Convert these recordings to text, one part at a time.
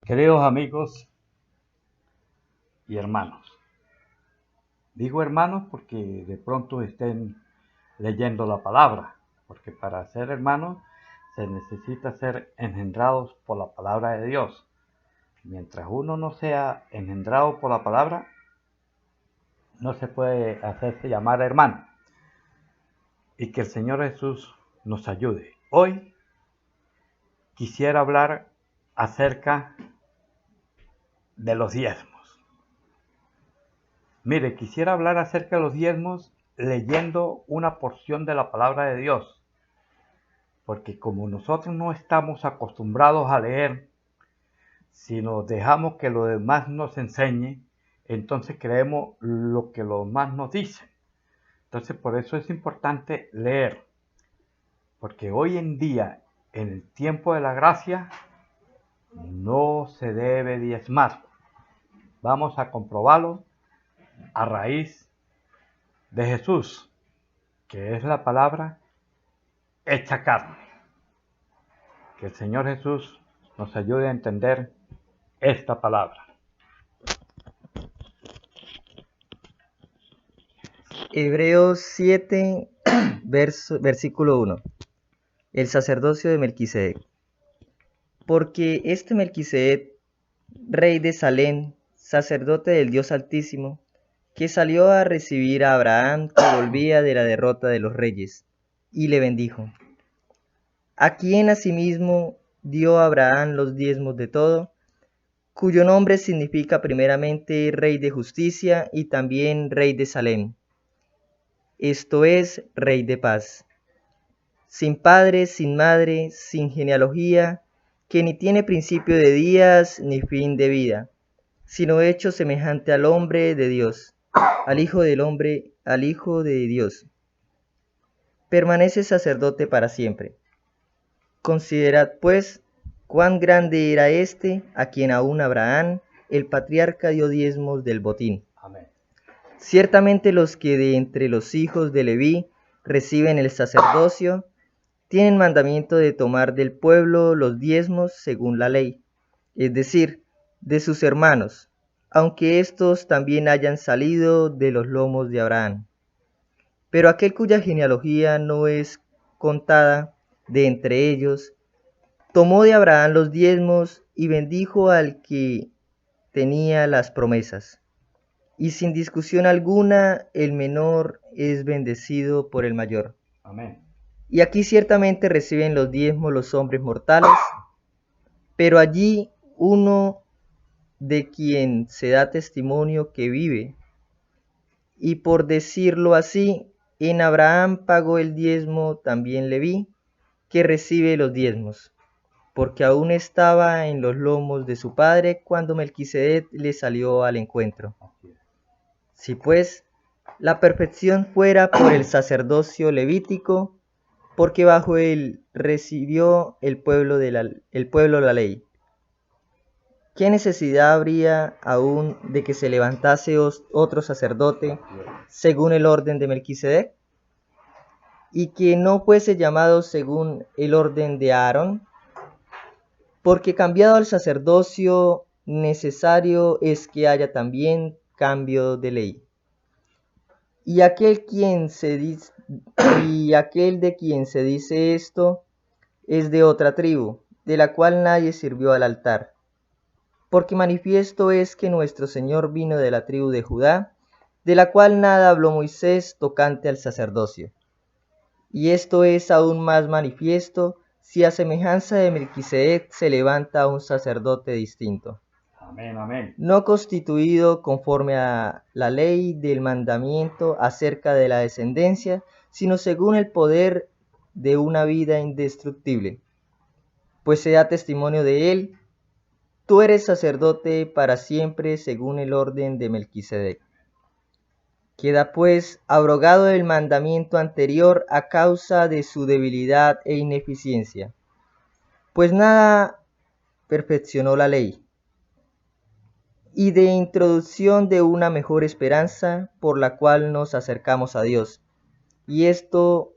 Queridos amigos y hermanos, digo hermanos porque de pronto estén leyendo la palabra, porque para ser hermanos se necesita ser engendrados por la palabra de Dios. Mientras uno no sea engendrado por la palabra, no se puede hacerse llamar hermano. Y que el Señor Jesús nos ayude. Hoy quisiera hablar acerca de los diezmos. Mire, quisiera hablar acerca de los diezmos leyendo una porción de la palabra de Dios, porque como nosotros no estamos acostumbrados a leer, si nos dejamos que los demás nos enseñe, entonces creemos lo que los demás nos dicen. Entonces por eso es importante leer, porque hoy en día, en el tiempo de la gracia, no se debe diezmar. Vamos a comprobarlo a raíz de Jesús, que es la palabra hecha carne. Que el Señor Jesús nos ayude a entender esta palabra. Hebreos 7, versículo 1. El sacerdocio de Melquisedec. Porque este Melquisedec, rey de Salem, sacerdote del Dios Altísimo, que salió a recibir a Abraham que volvía de la derrota de los reyes, y le bendijo. A quien asimismo dio a Abraham los diezmos de todo, cuyo nombre significa primeramente Rey de Justicia y también Rey de Salem, esto es, Rey de Paz. Sin padre, sin madre, sin genealogía, que ni tiene principio de días ni fin de vida, sino hecho semejante al hombre de Dios, al Hijo del hombre, al Hijo de Dios. Permanece sacerdote para siempre. Considerad, pues, cuán grande era éste, a quien aún Abraham, el patriarca, dio diezmos del botín. Amén. Ciertamente los que de entre los hijos de Leví reciben el sacerdocio, tienen mandamiento de tomar del pueblo los diezmos según la ley, es decir, de sus hermanos, aunque éstos también hayan salido de los lomos de Abraham. Pero aquel cuya genealogía no es contada de entre ellos, tomó de Abraham los diezmos y bendijo al que tenía las promesas. Y sin discusión alguna, el menor es bendecido por el mayor. Amén. Y aquí ciertamente reciben los diezmos los hombres mortales, pero allí uno de quien se da testimonio que vive. Y por decirlo así, en Abraham pagó el diezmo también Leví, que recibe los diezmos, porque aún estaba en los lomos de su padre cuando Melquisedec le salió al encuentro. Si pues la perfección fuera por el sacerdocio levítico, porque bajo él recibió el pueblo la ley. ¿Qué necesidad habría aún de que se levantase otro sacerdote según el orden de Melquisedec? Y que no fuese llamado según el orden de Aarón, porque cambiado el sacerdocio, necesario es que haya también cambio de ley. Y aquel de quien se dice esto es de otra tribu, de la cual nadie sirvió al altar. Porque manifiesto es que nuestro Señor vino de la tribu de Judá, de la cual nada habló Moisés tocante al sacerdocio. Y esto es aún más manifiesto si a semejanza de Melquisedec se levanta un sacerdote distinto. Amén, amén. No constituido conforme a la ley del mandamiento acerca de la descendencia, sino según el poder de una vida indestructible. Pues se da testimonio de él, tú eres sacerdote para siempre según el orden de Melquisedec. Queda pues abrogado el mandamiento anterior a causa de su debilidad e ineficiencia, pues nada perfeccionó la ley, y de introducción de una mejor esperanza por la cual nos acercamos a Dios. Y esto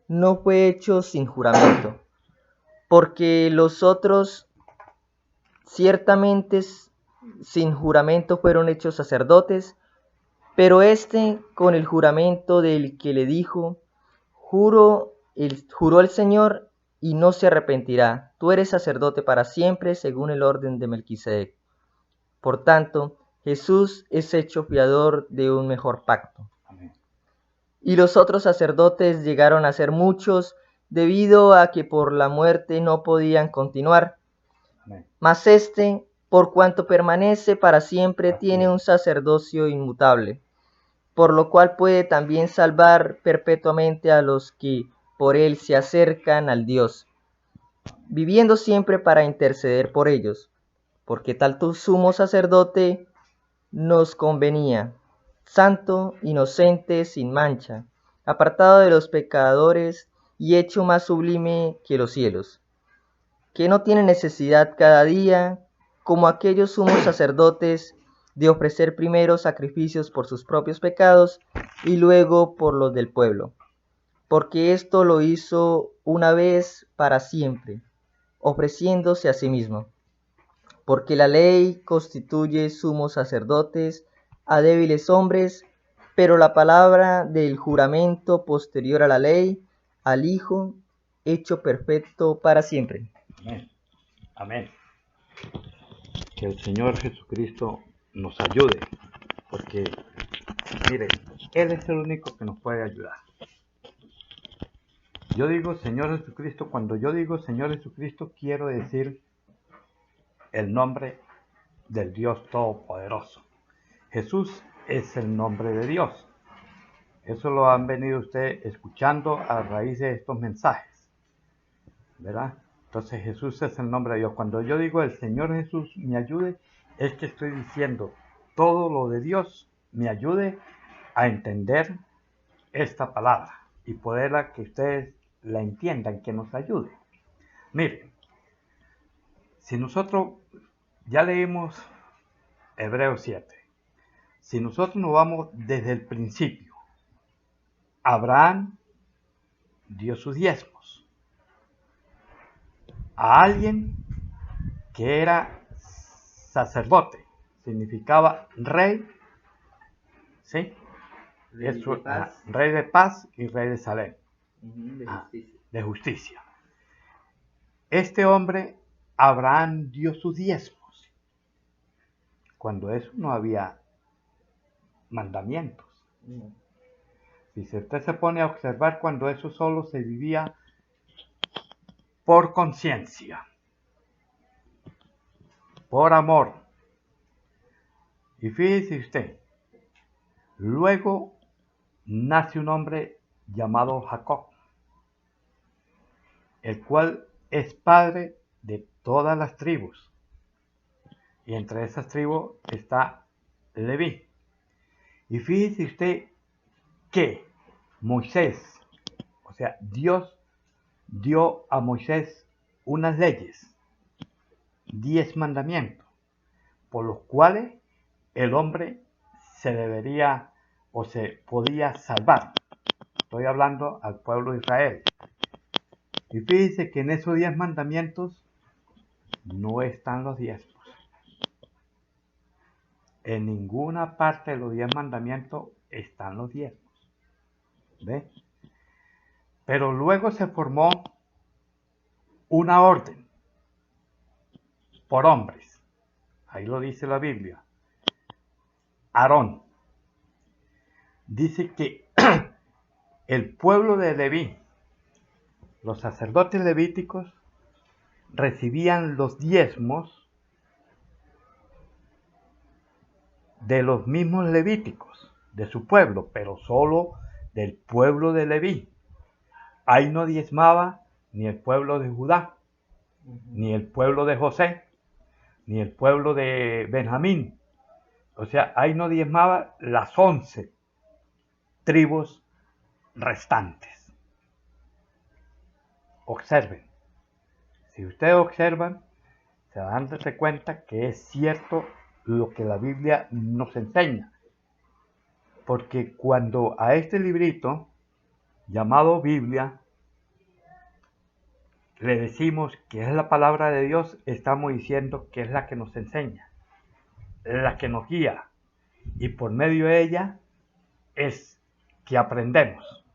no fue hecho sin juramento, porque los otros Ciertamente sin juramento fueron hechos sacerdotes, pero éste con el juramento del que le dijo, juró el Señor y no se arrepentirá. Tú eres sacerdote para siempre según el orden de Melquisedec. Por tanto, Jesús es hecho fiador de un mejor pacto. Amén. Y los otros sacerdotes llegaron a ser muchos, debido a que por la muerte no podían continuar. Amén. Mas éste, por cuanto permanece para siempre, Así tiene es. un sacerdocio inmutable, por lo cual puede también salvar perpetuamente a los que por él se acercan al Dios, viviendo siempre para interceder por ellos, porque tal tu sumo sacerdote nos convenía, santo, inocente, sin mancha, apartado de los pecadores y hecho más sublime que los cielos, que no tiene necesidad cada día, como aquellos sumos sacerdotes, de ofrecer primero sacrificios por sus propios pecados y luego por los del pueblo, porque esto lo hizo una vez para siempre, ofreciéndose a sí mismo. Porque la ley constituye sumos sacerdotes a débiles hombres, pero la palabra del juramento posterior a la ley, al Hijo, hecho perfecto para siempre. Amén. Amén. Que el Señor Jesucristo nos ayude, porque, mire, Él es el único que nos puede ayudar. Yo digo Señor Jesucristo, cuando yo digo Señor Jesucristo, quiero decir el nombre del Dios Todopoderoso. Jesús es el nombre de Dios. Eso lo han venido ustedes escuchando a raíz de estos mensajes, ¿verdad? Entonces Jesús es el nombre de Dios. Cuando yo digo el Señor Jesús me ayude, es que estoy diciendo todo lo de Dios me ayude a entender esta palabra y poderla que ustedes la entiendan, que nos ayude. Miren, si nosotros ya leímos Hebreos 7, si nosotros nos vamos desde el principio, Abraham dio sus diezmos a alguien que era sacerdote, significaba rey, ¿sí? Eso, rey de paz y rey de Salem, de justicia. Este hombre, Abraham, dio sus diezmos, cuando eso no había mandamientos. Si usted se pone a observar, cuando eso solo se vivía por conciencia, por amor. Y fíjese usted, luego nace un hombre llamado Jacob, el cual es padre de todas las tribus. Y entre esas tribus está Leví. Y fíjese usted que Moisés, o sea, Dios dio a Moisés unas leyes, 10 mandamientos, por los cuales el hombre se debería o se podía salvar. Estoy hablando al pueblo de Israel. Y fíjense que en esos 10 mandamientos no están los diezmos. En ninguna parte de los 10 mandamientos están los diezmos. ¿Ve? Pero luego se formó una orden por hombres. Ahí lo dice la Biblia. Aarón. Dice que el pueblo de Leví, los sacerdotes levíticos, recibían los diezmos de los mismos levíticos, de su pueblo, pero solo del pueblo de Leví. Ahí no diezmaba ni el pueblo de Judá, ni el pueblo de José, ni el pueblo de Benjamín. O sea, ahí no diezmaba las 11 tribus restantes. Observen. Si ustedes observan, se van a darse cuenta que es cierto lo que la Biblia nos enseña. Porque cuando a este librito llamado Biblia le decimos que es la palabra de Dios, estamos diciendo que es la que nos enseña, la que nos guía, y por medio de ella es que aprendemos.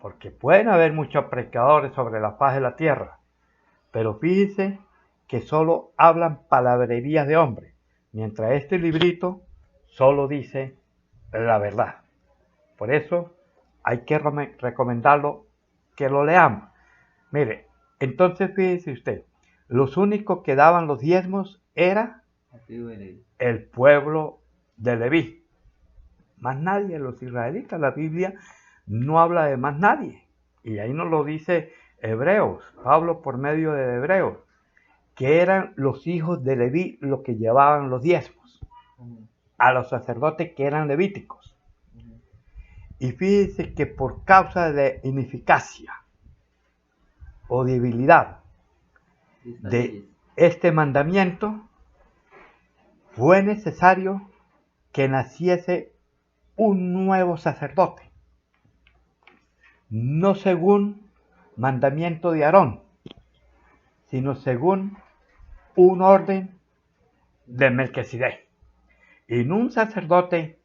Porque pueden haber muchos predicadores sobre la faz de la tierra, pero fíjense que solo hablan palabrerías de hombre, mientras este librito solo dice la verdad. Por eso hay que recomendarlo que lo leamos. Mire, entonces fíjese usted, los únicos que daban los diezmos era el pueblo de Leví. Más nadie, los israelitas, la Biblia no habla de más nadie. Y ahí nos lo dice Hebreos, Pablo por medio de Hebreos, que eran los hijos de Leví los que llevaban los diezmos a los sacerdotes que eran levíticos. Y fíjense que por causa de ineficacia o debilidad de este mandamiento, fue necesario que naciese un nuevo sacerdote, no según mandamiento de Aarón, sino según un orden de Melquisedec. Y no un sacerdote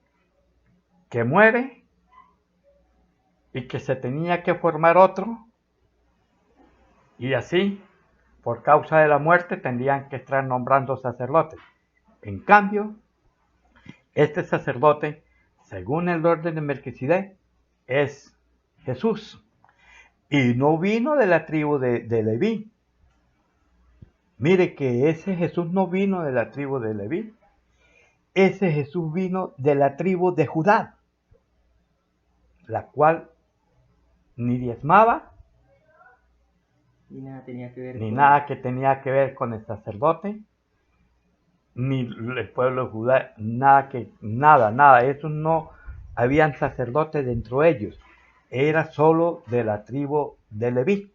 que muere y que se tenía que formar otro, y así, por causa de la muerte, tendrían que estar nombrando sacerdotes. En cambio, este sacerdote, según el orden de Melquisedec, es Jesús. Y no vino de la tribu de Leví. Mire que ese Jesús no vino de la tribu de Leví. Ese Jesús vino de la tribu de Judá, la cual ni diezmaba, ni nada tenía que ver con el sacerdote, ni el pueblo de Judá, nada. Esos no habían sacerdotes dentro de ellos. Era solo de la tribu de Leví.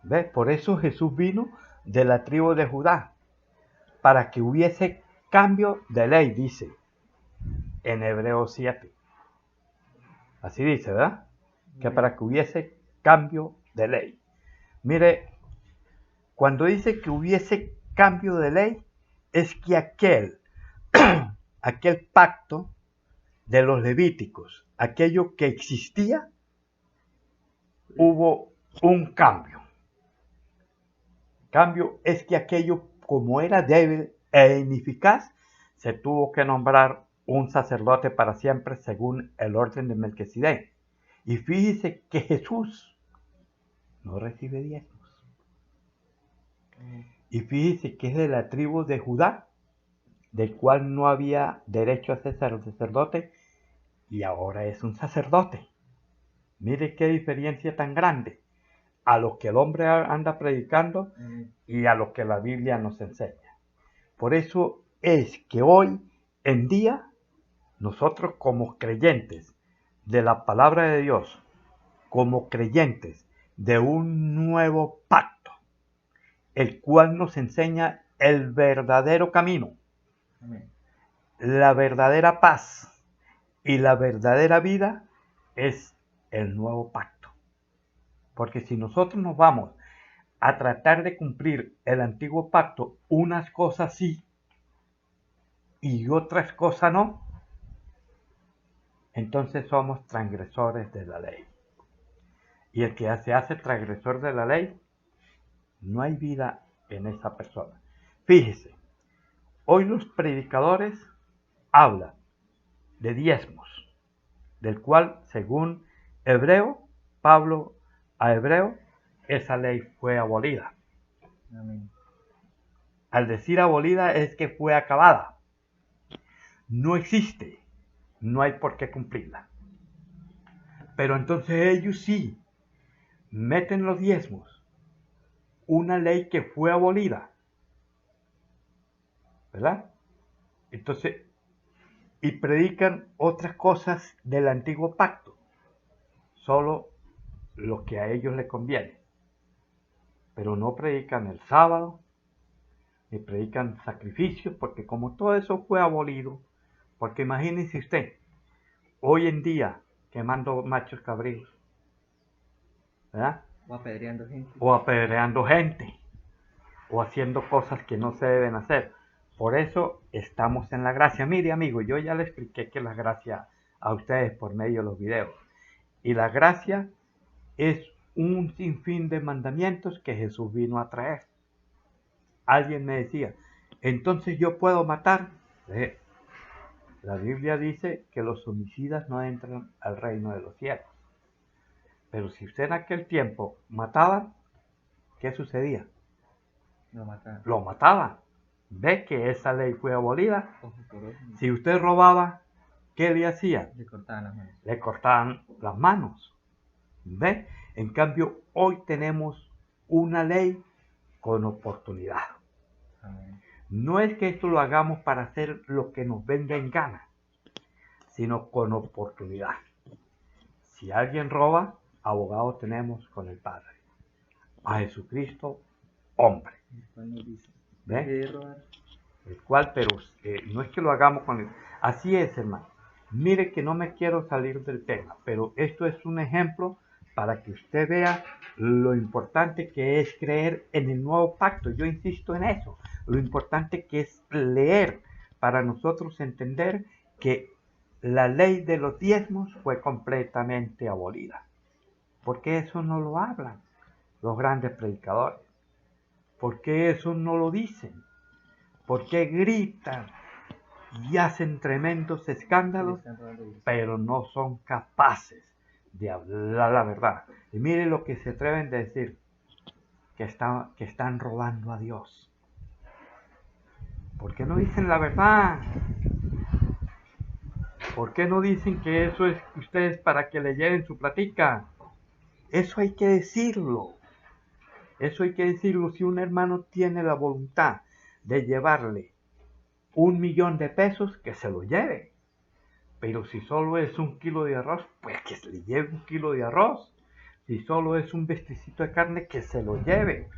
¿Ves? Por eso Jesús vino de la tribu de Judá, para que hubiese cambio de ley, dice en Hebreos 7. Así dice, ¿verdad? Que para que hubiese cambio de ley. Mire, cuando dice que hubiese cambio de ley, es que aquel pacto de los levíticos, aquello que existía, hubo un cambio. Cambio es que aquello, como era débil e ineficaz, se tuvo que nombrar un sacerdote para siempre según el orden de Melquisedec. Y fíjese que Jesús no recibe diezmos. Y fíjese que es de la tribu de Judá, del cual no había derecho a ser sacerdote, y ahora es un sacerdote. Mire qué diferencia tan grande a lo que el hombre anda predicando y a lo que la Biblia nos enseña. Por eso es que hoy en día nosotros como creyentes de la palabra de Dios, como creyentes de un nuevo pacto, el cual nos enseña el verdadero camino, la verdadera paz y la verdadera vida, es el nuevo pacto. Porque si nosotros nos vamos a tratar de cumplir el antiguo pacto, unas cosas sí y otras cosas no, entonces somos transgresores de la ley. Y el que se hace transgresor de la ley, no hay vida en esa persona. Fíjese, hoy los predicadores hablan de diezmos, del cual, según Pablo a Hebreo, esa ley fue abolida. Amén. Al decir abolida es que fue acabada. No existe, no hay por qué cumplirla. Pero entonces ellos sí meten los diezmos, una ley que fue abolida, ¿verdad? Entonces, y predican otras cosas del antiguo pacto, solo lo que a ellos les conviene. Pero no predican el sábado, ni predican sacrificios, porque como todo eso fue abolido, porque imagínense usted, hoy en día quemando machos cabríos, ¿verdad? O apedreando gente. o apedreando gente, o haciendo cosas que no se deben hacer. Por eso estamos en la gracia. Mire, amigo, yo ya le expliqué que la gracia a ustedes por medio de los videos. Y la gracia es un sinfín de mandamientos que Jesús vino a traer. Alguien me decía, entonces yo puedo matar. La Biblia dice que los homicidas no entran al reino de los cielos. Pero si usted en aquel tiempo mataba, ¿qué sucedía? Lo mataron. Lo mataba. ¿Ve que esa ley fue abolida? Ojo por ojo. Si usted robaba, ¿qué le hacía? Le cortaban las manos. Le cortaban las manos. ¿Ve? En cambio, hoy tenemos una ley con oportunidad. Amén. No es que esto lo hagamos para hacer lo que nos venga en gana, sino con oportunidad. Si alguien roba, abogado tenemos con el Padre. A Jesucristo, hombre. Después nos dice, ¿Ve? deje de robar. El cual, pero no es que lo hagamos con él. Así es, hermano. Mire que no me quiero salir del tema, pero esto es un ejemplo para que usted vea lo importante que es creer en el nuevo pacto. Yo insisto en eso. Lo importante que es leer para nosotros entender que la ley de los diezmos fue completamente abolida. ¿Por qué eso no lo hablan los grandes predicadores? ¿Por qué eso no lo dicen? ¿Por qué gritan y hacen tremendos escándalos, pero no son capaces de hablar la verdad? Y mire lo que se atreven a decir, que están robando a Dios. ¿Por qué no dicen la verdad? ¿Por qué no dicen que eso es ustedes para que le lleven su platica? Eso hay que decirlo. Eso hay que decirlo. Si un hermano tiene la voluntad de llevarle 1.000.000 de pesos, que se lo lleve. Pero si solo es 1 kilo de arroz, pues que se le lleve 1 kilo de arroz. Si solo es un vestecito de carne, que se lo lleve.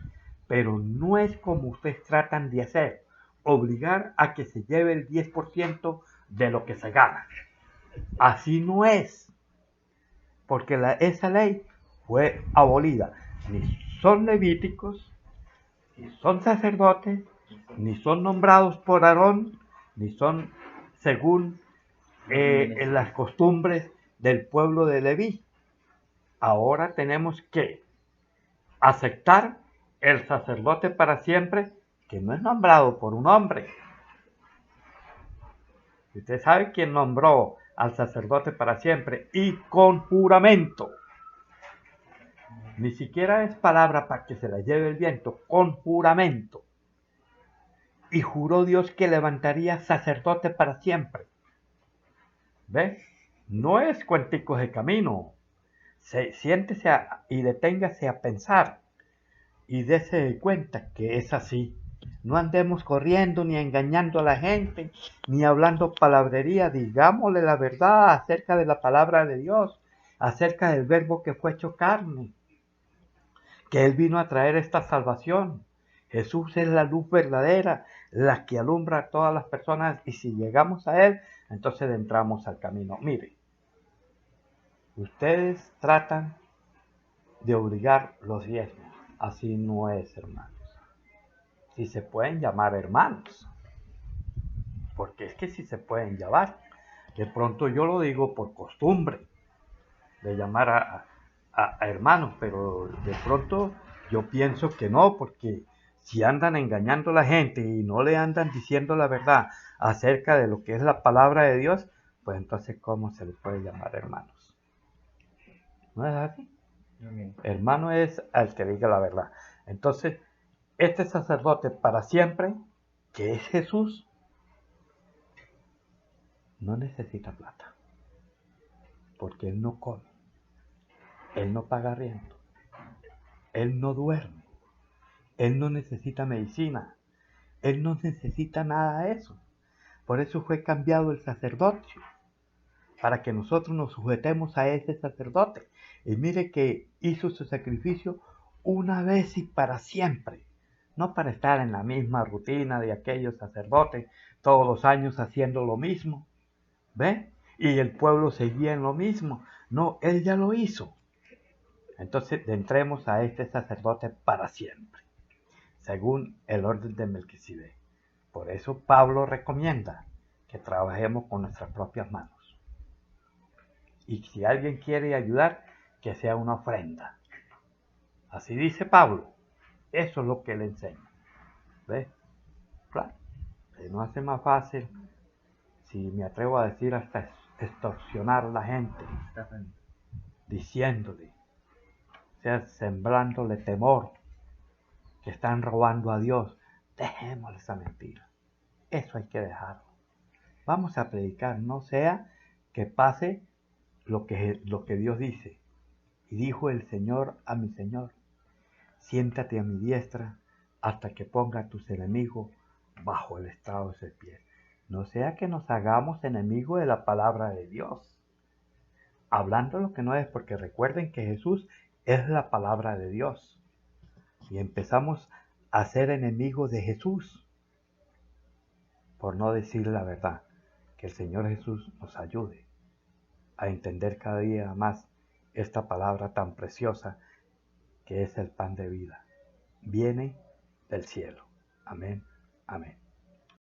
Pero no es como ustedes tratan de hacer, obligar a que se lleve el 10% de lo que se gana. Así no es, porque esa ley fue abolida. Ni son levíticos, ni son sacerdotes, ni son nombrados por Aarón, ni son según en las costumbres del pueblo de Leví. Ahora tenemos que aceptar el sacerdote para siempre, que no es nombrado por un hombre. Usted sabe quién nombró al sacerdote para siempre y con juramento. Ni siquiera es palabra para que se la lleve el viento, con juramento. Y juró Dios que levantaría sacerdote para siempre. ¿Ve? No es cuenticos de camino. Siéntese y deténgase a pensar y dése cuenta que es así. No andemos corriendo ni engañando a la gente, ni hablando palabrería. Digámosle la verdad acerca de la palabra de Dios, acerca del verbo que fue hecho carne, que Él vino a traer esta salvación. Jesús es la luz verdadera, la que alumbra a todas las personas, y si llegamos a Él, entonces entramos al camino. Mire, ustedes tratan de obligar los diezmos. Así no es, hermanos. Si se pueden llamar hermanos, porque es que si se pueden llamar. De pronto yo lo digo por costumbre de llamar a hermanos, pero de pronto yo pienso que no, porque si andan engañando a la gente y no le andan diciendo la verdad acerca de lo que es la palabra de Dios, pues entonces ¿cómo se le puede llamar hermanos? ¿No es así? Amén. Hermano es al que diga la verdad. Entonces, este sacerdote para siempre, que es Jesús, no necesita plata, porque Él no come, Él no paga arriendo, Él no duerme, Él no necesita medicina, Él no necesita nada de eso. Por eso fue cambiado el sacerdocio, para que nosotros nos sujetemos a ese sacerdote. Y mire que hizo su sacrificio una vez y para siempre, no para estar en la misma rutina de aquellos sacerdotes todos los años haciendo lo mismo. ¿Ve? Y el pueblo seguía en lo mismo. No, Él ya lo hizo. Entonces entremos a este sacerdote para siempre, según el orden de Melquisedec. Por eso Pablo recomienda que trabajemos con nuestras propias manos. Y si alguien quiere ayudar, que sea una ofrenda. Así dice Pablo. Eso es lo que él enseña. ¿Ves? Claro. No hace más fácil, si me atrevo a decir, hasta extorsionar a la gente, diciéndole, o sea, sembrándole temor, que están robando a Dios. Dejemos esa mentira. Eso hay que dejarlo. Vamos a predicar, no sea que pase lo que Dios dice. Y dijo el Señor a mi Señor, siéntate a mi diestra hasta que ponga a tus enemigos bajo el estrado de sus pies. No sea que nos hagamos enemigos de la palabra de Dios, hablando lo que no es, porque recuerden que Jesús es la palabra de Dios. Y empezamos a ser enemigos de Jesús por no decir la verdad. Que el Señor Jesús nos ayude a entender cada día más esta palabra tan preciosa que es el pan de vida. Viene del cielo. Amén. Amén.